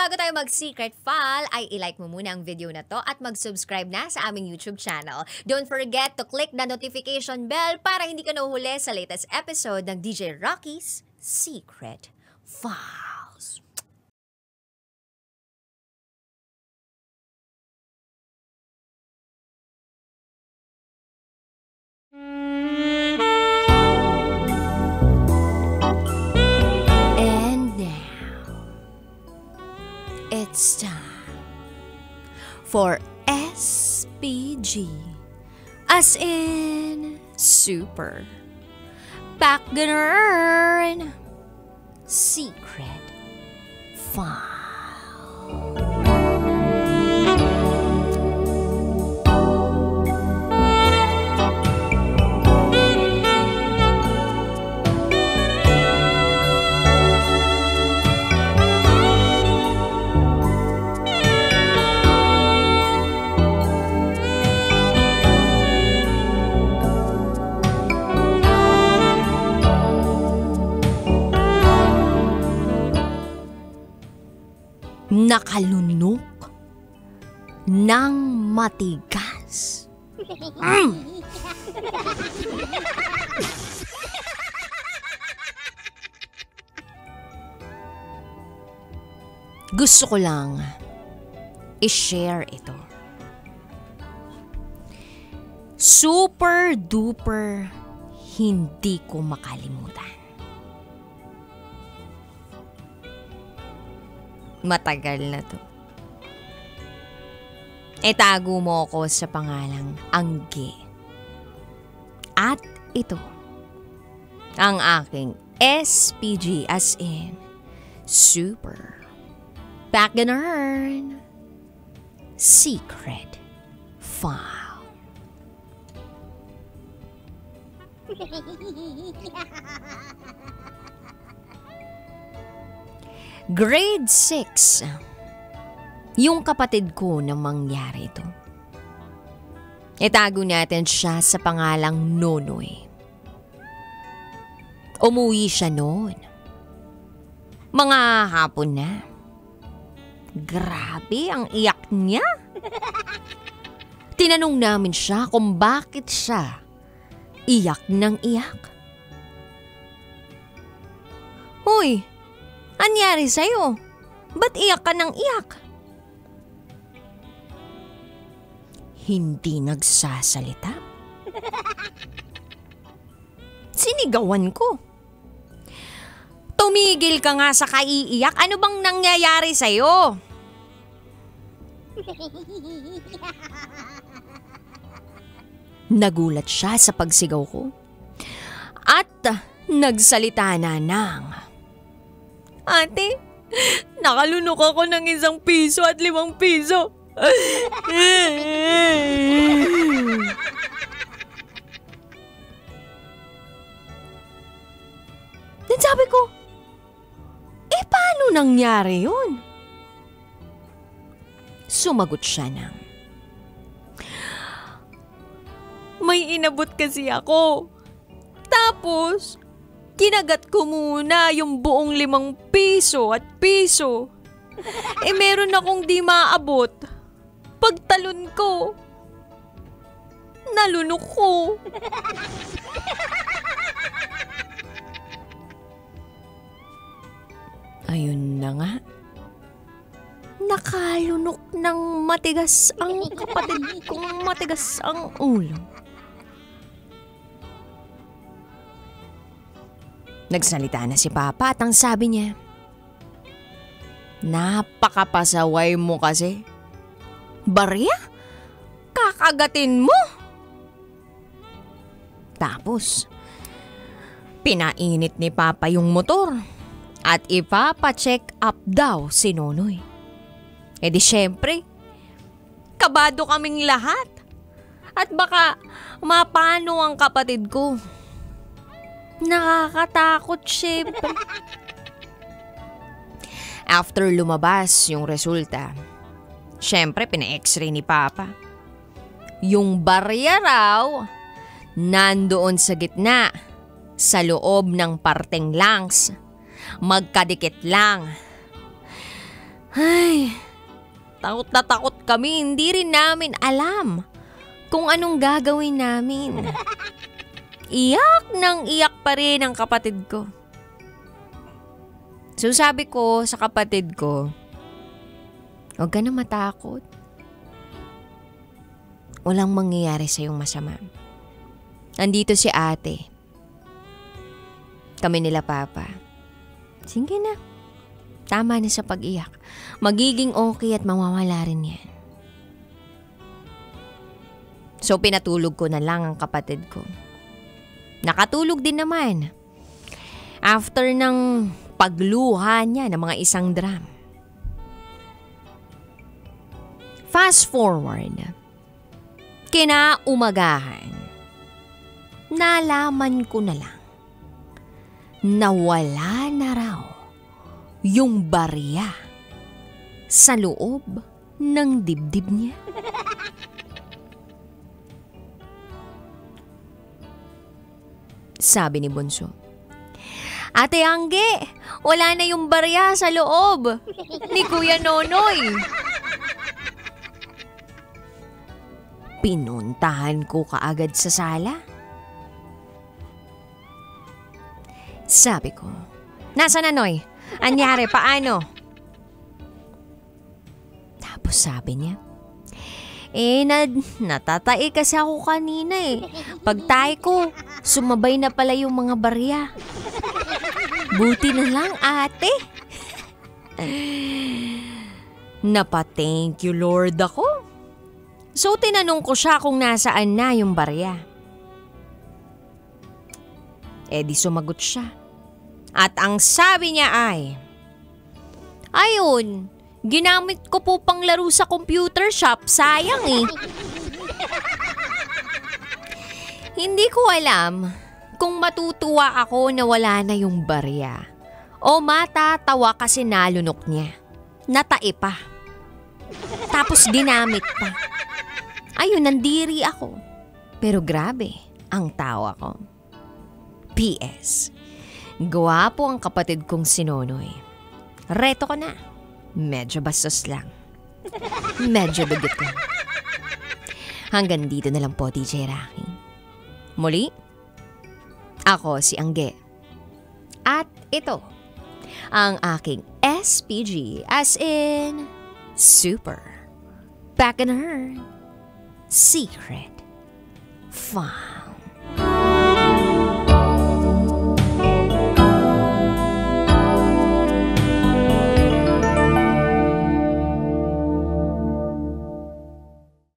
bago tayo mag-secret file, ay ilike mo muna ang video na to at mag-subscribe na sa aming YouTube channel. Don't forget to click the notification bell para hindi ka nahuhuli sa latest episode ng DJ Rocky's Secret Files. It's time for SPG, as in Super Backgammon Secret File. Nakalunok ng matigas. Gusto ko lang i-share ito. Super duper hindi ko makalimutan. Matagal na to. Itago mo ako sa pangalang Angge. At ito, ang aking SPG, as in Super Backgammon Secret File. Grade 6, yung kapatid ko na mangyari ito. Itago natin siya sa pangalang Nonoy. Umuwi siya noon. Mga hapon na. Grabe ang iyak niya. Tinanong namin siya kung bakit siya iyak ng iyak. Hoy! Anyari sa'yo? Ba't iyak ka ng iyak? Hindi nagsasalita. Sinigawan ko. Tumigil ka nga sa kaiiyak. Ano bang nangyayari sa'yo? Nagulat siya sa pagsigaw ko. At nagsalita na ng, Ate, nakalunok ako ng 1 piso at 5 piso. Then sabi ko, paano nangyari yun? Sumagot siya ng, may inabot kasi ako. Tapos, kinagat ko muna yung buong 5 piso at piso. Meron akong di maabot. Pagtalon ko, nalunok ko. Ayun na nga. Nakalunok ng matigas ang kapatid kong matigas ang ulo. Nagsalita na si Papa at ang sabi niya, napakapasaway mo kasi. Barya? Kakagatin mo? Tapos, pinainit ni Papa yung motor at ipapa-check up daw si Nonoy. Di syempre, kabado kaming lahat. At baka mapano ang kapatid ko. Nakakatakot syempre. After lumabas yung resulta, syempre pina-x-ray ni Papa. Yung barya raw, nandoon sa gitna, sa loob ng parteng lungs. Magkadikit lang. Ay, takot na takot kami. Hindi rin namin alam kung anong gagawin namin. Iyak nang iyak pa rin ang kapatid ko. So sabi ko sa kapatid ko, huwag ka na matakot. Walang mangyayari sa iyong masama. Andito si ate. Kami nila papa. Sige na. Tama na sa pag-iyak. Magiging okay at mawawala rin yan. So pinatulog ko na lang ang kapatid ko. Nakatulog din naman. After ng pagluha niya ng mga isang drum. Fast forward. Kinaumagahan. Nalaman ko na lang na wala na raw yung barya sa loob ng dibdib niya. Sabi ni Bunso, Ate Angge, wala na yung barya sa loob ni Kuya Nonoy. Pinuntahan ko kaagad sa sala. Sabi ko, nasa na Noy? Anyari, paano? Tapos sabi niya, natatai kasi ako kanina eh. Pagtay ko, sumabay na pala yung mga barya. Buti na lang ate. Napa-thank you Lord ako. So tinanong ko siya kung nasaan na yung barya. Di sumagot siya. At ang sabi niya ay, ayun, ginamit ko po pang laro sa computer shop, sayang eh. Hindi ko alam kung matutuwa ako na wala na yung barya o matatawa kasi nalunok niya. Natae pa. Tapos ginamit pa. Ayun, nandiri ako. Pero grabe ang tawa ko. P.S. Gwapo ang kapatid kong si Nonoy. Reto ko na. Medyo bastos lang. Medyo dugot lang. Hanggang dito na lang po, DJ Rocky. Muli, ako si Angge. At ito, ang aking SPG as in Super Back in Her Secret Fun.